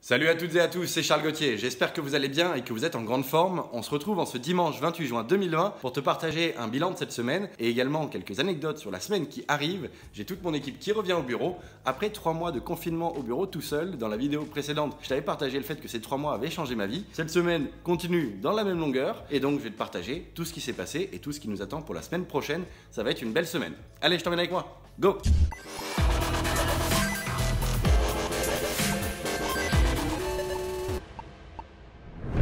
Salut à toutes et à tous, c'est Charles Gauthier, j'espère que vous allez bien et que vous êtes en grande forme. On se retrouve en ce dimanche 28 juin 2020 pour te partager un bilan de cette semaine et également quelques anecdotes sur la semaine qui arrive. J'ai toute mon équipe qui revient au bureau après 3 mois de confinement au bureau tout seul. Dans la vidéo précédente, je t'avais partagé le fait que ces 3 mois avaient changé ma vie. Cette semaine continue dans la même longueur et donc je vais te partager tout ce qui s'est passé et tout ce qui nous attend pour la semaine prochaine. Ça va être une belle semaine. Allez, je t'emmène avec moi, go!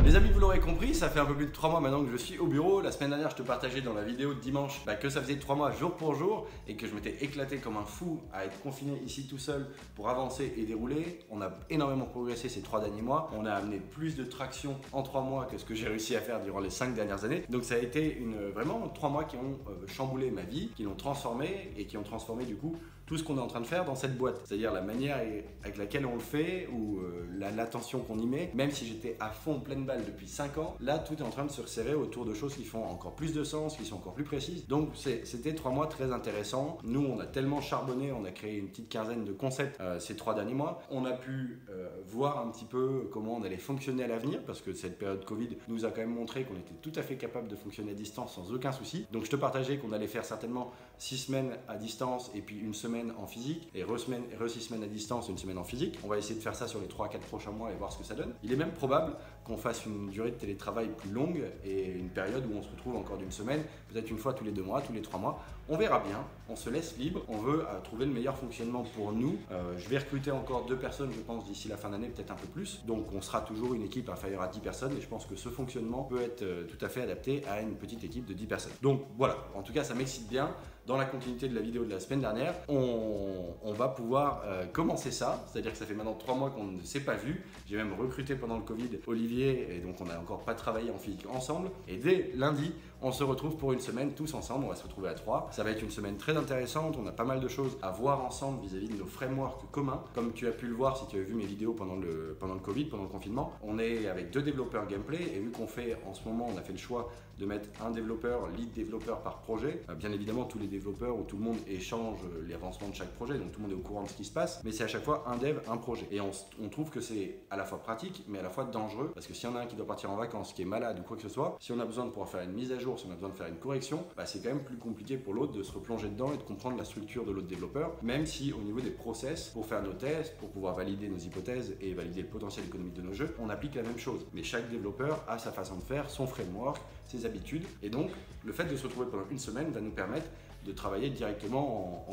Les amis, vous l'aurez compris, ça fait un peu plus de 3 mois maintenant que je suis au bureau. La semaine dernière, je te partageais dans la vidéo de dimanche que ça faisait 3 mois jour pour jour et que je m'étais éclaté comme un fou à être confiné ici tout seul pour avancer et dérouler. On a énormément progressé ces 3 derniers mois. On a amené plus de traction en 3 mois que ce que j'ai réussi à faire durant les 5 dernières années. Donc ça a été vraiment 3 mois qui ont chamboulé ma vie, qui l'ont transformée et qui ont transformé du coup tout ce qu'on est en train de faire dans cette boîte. C'est-à-dire la manière avec laquelle on le fait ou l'attention qu'on y met. Même si j'étais à fond pleine balle depuis 5 ans, là tout est en train de se resserrer autour de choses qui font encore plus de sens, qui sont encore plus précises. Donc c'était 3 mois très intéressants. Nous on a tellement charbonné, on a créé une petite quinzaine de concepts ces 3 derniers mois. On a pu voir un petit peu comment on allait fonctionner à l'avenir parce que cette période Covid nous a quand même montré qu'on était tout à fait capable de fonctionner à distance sans aucun souci. Donc je te partageais qu'on allait faire certainement 6 semaines à distance et puis une semaine en physique et 6 semaines à distance et une semaine en physique. On va essayer de faire ça sur les 3 à 4 prochains mois et voir ce que ça donne. Il est même probable qu'on fasse une durée de télétravail plus longue et une période où on se retrouve encore d'une semaine, peut-être une fois tous les 2 mois, tous les 3 mois. On verra bien, on se laisse libre, on veut trouver le meilleur fonctionnement pour nous. Je vais recruter encore 2 personnes, je pense, d'ici la fin d'année, peut-être un peu plus. Donc on sera toujours une équipe inférieure à 10 personnes et je pense que ce fonctionnement peut être tout à fait adapté à une petite équipe de 10 personnes. Donc voilà, en tout cas ça m'excite bien. Dans la continuité de la vidéo de la semaine dernière, on va pouvoir commencer ça, c'est-à-dire que ça fait maintenant 3 mois qu'on ne s'est pas vu. J'ai même recruté pendant le Covid Olivier et donc on n'a encore pas travaillé en physique ensemble. Et dès lundi, on se retrouve pour une semaine tous ensemble, on va se retrouver à 3. Ça va être une semaine très intéressante, on a pas mal de choses à voir ensemble vis-à-vis de nos frameworks communs. Comme tu as pu le voir si tu as vu mes vidéos pendant le Covid, pendant le confinement, on est avec 2 développeurs gameplay et vu qu'on fait en ce moment, on a fait le choix de mettre un développeur, lead développeur par projet. Bien évidemment, tous les développeurs où tout le monde échange les avancements de chaque projet, donc tout le monde est au courant de ce qui se passe, mais c'est à chaque fois un dev, un projet. Et on trouve que c'est à la fois pratique, mais à la fois dangereux, parce que s'il y en a un qui doit partir en vacances, qui est malade ou quoi que ce soit, si on a besoin de pouvoir faire une mise à jour, si on a besoin de faire une correction, c'est quand même plus compliqué pour l'autre de se replonger dedans et de comprendre la structure de l'autre développeur, même si au niveau des process, pour faire nos tests, pour pouvoir valider nos hypothèses et valider le potentiel économique de nos jeux, on applique la même chose. Mais chaque développeur a sa façon de faire, son framework, ses habitudes, et donc le fait de se retrouver pendant une semaine va nous permettre de travailler directement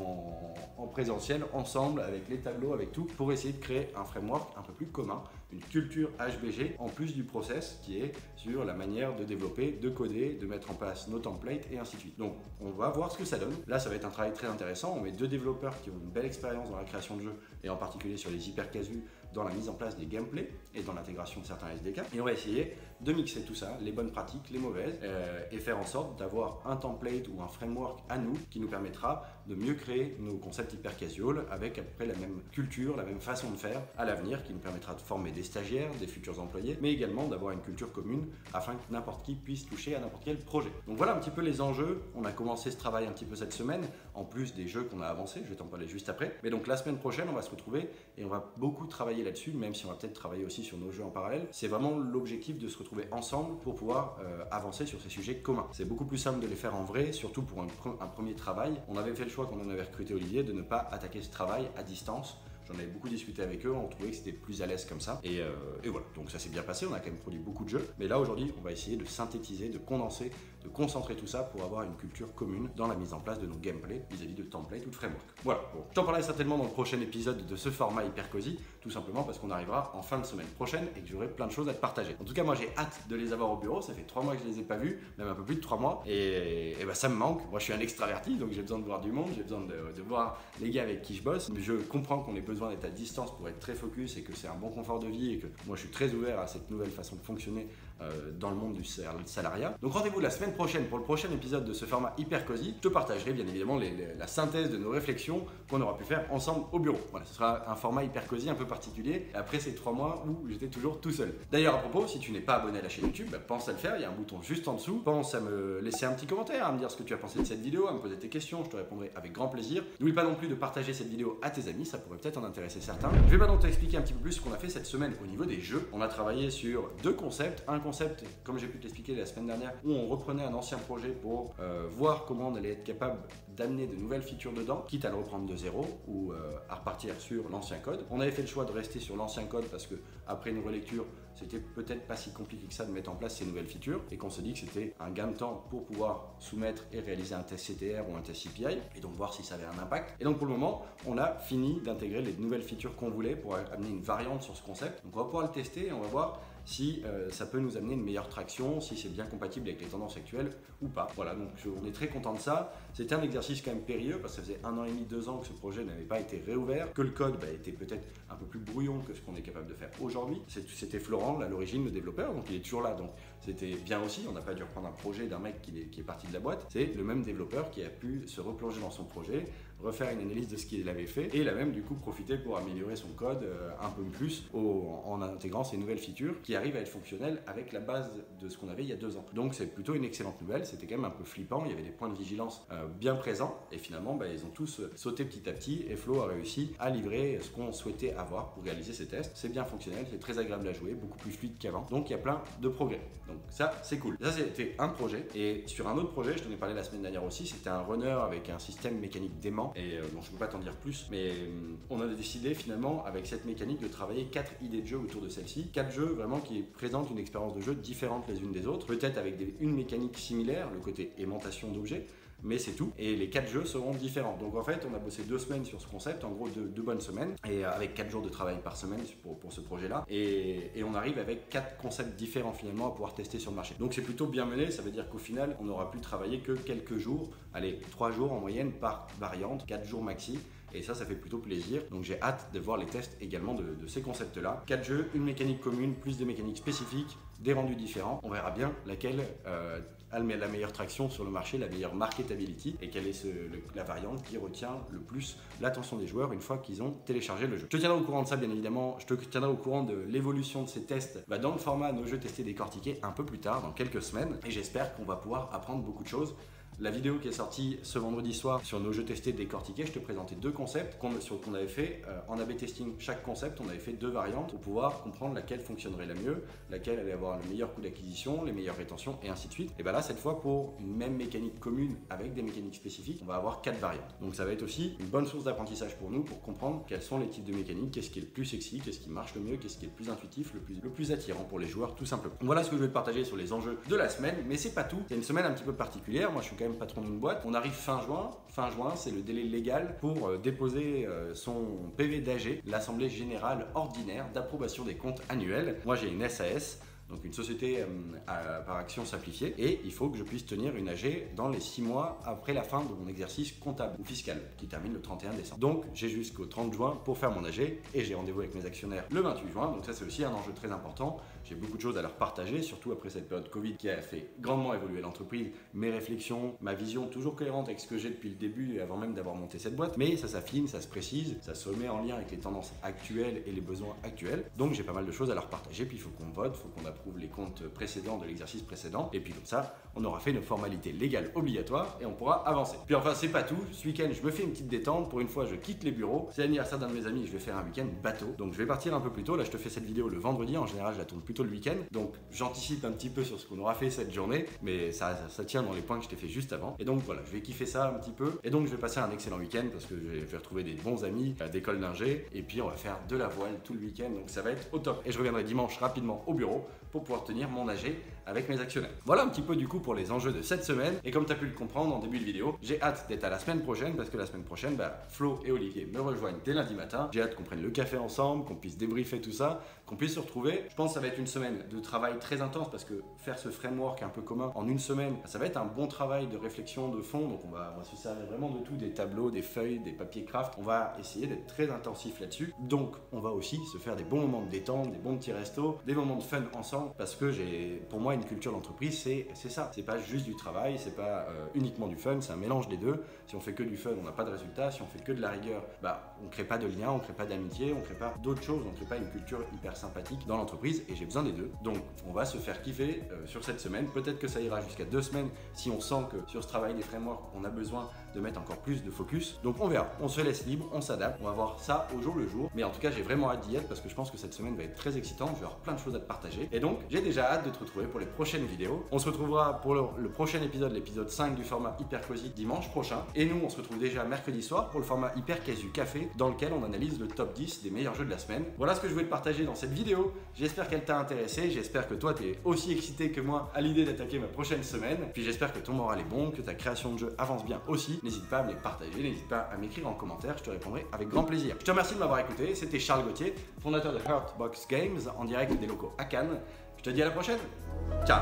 en présentiel, ensemble, avec les tableaux, avec tout, pour essayer de créer un framework un peu plus commun, une culture HBG, en plus du process qui est sur la manière de développer, de coder, de mettre en place nos templates et ainsi de suite. Donc on va voir ce que ça donne. Là ça va être un travail très intéressant, on met 2 développeurs qui ont une belle expérience dans la création de jeux et en particulier sur les hyper casus, dans la mise en place des gameplays et dans l'intégration de certains SDK. Et on va essayer de mixer tout ça, les bonnes pratiques, les mauvaises, et faire en sorte d'avoir un template ou un framework à nous qui nous permettra de mieux créer nos concepts hyper casual avec à peu près la même culture, la même façon de faire à l'avenir, qui nous permettra de former des stagiaires, des futurs employés, mais également d'avoir une culture commune afin que n'importe qui puisse toucher à n'importe quel projet. Donc voilà un petit peu les enjeux. On a commencé ce travail un petit peu cette semaine, en plus des jeux qu'on a avancés, je vais t'en parler juste après. Mais donc la semaine prochaine, on va se retrouver et on va beaucoup travailler là-dessus, même si on va peut-être travailler aussi sur nos jeux en parallèle. C'est vraiment l'objectif de se retrouver ensemble pour pouvoir avancer sur ces sujets communs. C'est beaucoup plus simple de les faire en vrai, surtout pour un premier travail. On avait fait le choix quand on avait recruté Olivier de ne pas attaquer ce travail à distance. J'en avais beaucoup discuté avec eux, on trouvait que c'était plus à l'aise comme ça. Et voilà, donc ça s'est bien passé, on a quand même produit beaucoup de jeux. Mais là aujourd'hui, on va essayer de synthétiser, de condenser, de concentrer tout ça pour avoir une culture commune dans la mise en place de nos gameplays vis-à-vis de templates ou de framework. Voilà, bon, je t'en parlerai certainement dans le prochain épisode de ce format hyper cosy, tout simplement parce qu'on arrivera en fin de semaine prochaine et que j'aurai plein de choses à te partager. En tout cas, moi j'ai hâte de les avoir au bureau, ça fait 3 mois que je les ai pas vus, même un peu plus de 3 mois, et ça me manque. Moi je suis un extraverti, donc j'ai besoin de voir du monde, j'ai besoin de voir les gars avec qui je bosse. Je comprends qu'on ait besoin d'être à distance pour être très focus et que c'est un bon confort de vie et que moi je suis très ouvert à cette nouvelle façon de fonctionner dans le monde du salariat. Donc rendez-vous la semaine semaine prochaine, pour le prochain épisode de ce format hyper cosy, je te partagerai bien évidemment la synthèse de nos réflexions qu'on aura pu faire ensemble au bureau. Voilà, ce sera un format hyper cosy un peu particulier après ces 3 mois où j'étais toujours tout seul. D'ailleurs, à propos, si tu n'es pas abonné à la chaîne YouTube, pense à le faire, il y a un bouton juste en dessous. Pense à me laisser un petit commentaire, à me dire ce que tu as pensé de cette vidéo, à me poser tes questions, je te répondrai avec grand plaisir. N'oublie pas non plus de partager cette vidéo à tes amis, ça pourrait peut-être en intéresser certains. Je vais maintenant t'expliquer un petit peu plus ce qu'on a fait cette semaine au niveau des jeux. On a travaillé sur 2 concepts. Un concept, comme j'ai pu t'expliquer la semaine dernière, où on reprenait un ancien projet pour voir comment on allait être capable d'amener de nouvelles features dedans, quitte à le reprendre de zéro ou à repartir sur l'ancien code. On avait fait le choix de rester sur l'ancien code parce que après une relecture, c'était peut-être pas si compliqué que ça de mettre en place ces nouvelles features et qu'on se dit que c'était un gain de temps pour pouvoir soumettre et réaliser un test CTR ou un test CPI et donc voir si ça avait un impact. Et donc pour le moment, on a fini d'intégrer les nouvelles features qu'on voulait pour amener une variante sur ce concept. Donc on va pouvoir le tester et on va voir si ça peut nous amener une meilleure traction, si c'est bien compatible avec les tendances actuelles ou pas. Voilà, donc on est très content de ça. C'était un exercice quand même périlleux parce que ça faisait 1 an et demi, 2 ans que ce projet n'avait pas été réouvert, que le code était peut-être un peu plus brouillon que ce qu'on est capable de faire aujourd'hui. C'était Florent, à l'origine, le développeur, donc il est toujours là, donc c'était bien aussi. On n'a pas dû reprendre un projet d'un mec qui est parti de la boîte. C'est le même développeur qui a pu se replonger dans son projet, refaire une analyse de ce qu'il avait fait et il a même du coup profité pour améliorer son code un peu plus en intégrant ces nouvelles features qui arrivent à être fonctionnelles avec la base de ce qu'on avait il y a 2 ans. Donc c'est plutôt une excellente nouvelle. C'était quand même un peu flippant, il y avait des points de vigilance bien présents et finalement ils ont tous sauté petit à petit et Flo a réussi à livrer ce qu'on souhaitait avoir pour réaliser ces tests. C'est bien fonctionnel, c'est très agréable à jouer, beaucoup plus fluide qu'avant, donc il y a plein de progrès. Donc ça c'est cool. Ça c'était un projet et sur un autre projet, je t'en ai parlé la semaine dernière aussi, c'était un runner avec un système mécanique dément et bon, je ne peux pas t'en dire plus, mais on a décidé finalement avec cette mécanique de travailler 4 idées de jeu autour de celle-ci, 4 jeux vraiment qui présentent une expérience de jeu différente les unes des autres, peut-être avec une mécanique similaire, le côté aimantation d'objets, mais c'est tout. Et les 4 jeux seront différents. Donc en fait, on a bossé 2 semaines sur ce concept, en gros 2 bonnes semaines, et avec 4 jours de travail par semaine pour ce projet-là. Et on arrive avec 4 concepts différents finalement à pouvoir tester sur le marché. Donc c'est plutôt bien mené, ça veut dire qu'au final, on n'aura pu travailler que quelques jours, allez, 3 jours en moyenne par variante, 4 jours maxi. Et ça fait plutôt plaisir. Donc j'ai hâte de voir les tests également de ces concepts-là. 4 jeux, une mécanique commune, plus des mécaniques spécifiques, des rendus différents. On verra bien laquelle a la meilleure traction sur le marché, la meilleure marketability et quelle est la variante qui retient le plus l'attention des joueurs une fois qu'ils ont téléchargé le jeu. Je te tiendrai au courant de ça bien évidemment. Je te tiendrai au courant de l'évolution de ces tests dans le format Nos jeux testés décortiqués un peu plus tard, dans quelques semaines. Et j'espère qu'on va pouvoir apprendre beaucoup de choses. La vidéo qui est sortie ce vendredi soir sur nos jeux testés décortiqués, je te présentais 2 concepts qu'on avait fait en A/B testing. Chaque concept, on avait fait 2 variantes pour pouvoir comprendre laquelle fonctionnerait la mieux, laquelle allait avoir le meilleur coût d'acquisition, les meilleures rétentions et ainsi de suite. Et bien là, cette fois, pour une même mécanique commune avec des mécaniques spécifiques, on va avoir 4 variantes. Donc ça va être aussi une bonne source d'apprentissage pour nous pour comprendre quels sont les types de mécaniques, qu'est-ce qui est le plus sexy, qu'est-ce qui marche le mieux, qu'est-ce qui est le plus intuitif, le plus attirant pour les joueurs tout simplement. Voilà ce que je vais te partager sur les enjeux de la semaine, mais c'est pas tout. C'est une semaine un petit peu particulière. Moi, je suis quand même patron d'une boîte. On arrive fin juin. Fin juin, c'est le délai légal pour déposer son PV d'AG, l'Assemblée Générale Ordinaire d'approbation des comptes annuels. Moi, j'ai une SAS. Donc une société par action simplifiée, et il faut que je puisse tenir une AG dans les 6 mois après la fin de mon exercice comptable ou fiscal qui termine le 31 décembre. Donc j'ai jusqu'au 30 juin pour faire mon AG et j'ai rendez-vous avec mes actionnaires le 28 juin, donc ça c'est aussi un enjeu très important. J'ai beaucoup de choses à leur partager, surtout après cette période Covid qui a fait grandement évoluer l'entreprise, mes réflexions, ma vision toujours cohérente avec ce que j'ai depuis le début et avant même d'avoir monté cette boîte, mais ça s'affine, ça se précise, ça se met en lien avec les tendances actuelles et les besoins actuels. Donc j'ai pas mal de choses à leur partager, puis il faut qu'on vote, il faut qu'on approuve les comptes précédents de l'exercice précédent, et puis comme ça, on aura fait nos formalités légales obligatoires et on pourra avancer. Puis enfin, c'est pas tout, ce week-end, je me fais une petite détente, pour une fois, je quitte les bureaux, c'est l'anniversaire d'un de mes amis, je vais faire un week-end bateau, donc je vais partir un peu plus tôt, là je te fais cette vidéo le vendredi, en général je la tourne plutôt le week-end, donc j'anticipe un petit peu sur ce qu'on aura fait cette journée, mais ça tient dans les points que je t'ai fait juste avant, et donc voilà, je vais kiffer ça un petit peu, et donc je vais passer un excellent week-end parce que je vais retrouver des bons amis d'école d'ingé, et puis on va faire de la voile tout le week-end, donc ça va être au top, et je reviendrai dimanche rapidement au bureau pour pouvoir tenir mon AG avec mes actionnaires. Voilà un petit peu du coup pour les enjeux de cette semaine, et comme tu as pu le comprendre en début de vidéo, j'ai hâte d'être à la semaine prochaine parce que la semaine prochaine, Flo et Olivier me rejoignent dès lundi matin. J'ai hâte qu'on prenne le café ensemble, qu'on puisse débriefer tout ça, qu'on puisse se retrouver. Je pense que ça va être une semaine de travail très intense parce que faire ce framework un peu commun en une semaine, ça va être un bon travail de réflexion de fond, donc on va se servir vraiment de tout, des tableaux, des feuilles, des papiers craft. On va essayer d'être très intensif là-dessus, donc on va aussi se faire des bons moments de détente, des bons petits restos, des moments de fun ensemble ensemble parce que pour moi, une culture d'entreprise, c'est ça. C'est pas juste du travail, c'est pas uniquement du fun, c'est un mélange des deux. Si on fait que du fun, on n'a pas de résultat. Si on fait que de la rigueur, on crée pas de lien, on crée pas d'amitié, on crée pas d'autres choses, on crée pas une culture hyper sympathique dans l'entreprise et j'ai besoin des deux. Donc, on va se faire kiffer sur cette semaine. Peut-être que ça ira jusqu'à 2 semaines si on sent que sur ce travail des frameworks, on a besoin de mettre encore plus de focus. Donc, on verra. On se laisse libre, on s'adapte. On va voir ça au jour le jour. Mais en tout cas, j'ai vraiment hâte d'y être parce que je pense que cette semaine va être très excitante. Je vais avoir plein de choses à te partager. Et donc, j'ai déjà hâte de te retrouver pour les prochaines vidéos. On se retrouvera pour le prochain épisode, l'épisode 5 du format Hyper Cosy dimanche prochain. Et nous, on se retrouve déjà mercredi soir pour le format Hyper Casu Café dans lequel on analyse le top 10 des meilleurs jeux de la semaine. Voilà ce que je voulais te partager dans cette vidéo. J'espère qu'elle t'a intéressé. J'espère que toi, tu es aussi excité que moi à l'idée d'attaquer ma prochaine semaine. Puis j'espère que ton moral est bon, que ta création de jeu avance bien aussi. N'hésite pas à me les partager, n'hésite pas à m'écrire en commentaire, je te répondrai avec grand plaisir. Je te remercie de m'avoir écouté. C'était Charles Gauthier, fondateur de Heartbox Games en direct des locaux à Cannes. Je te dis à la prochaine. Ciao.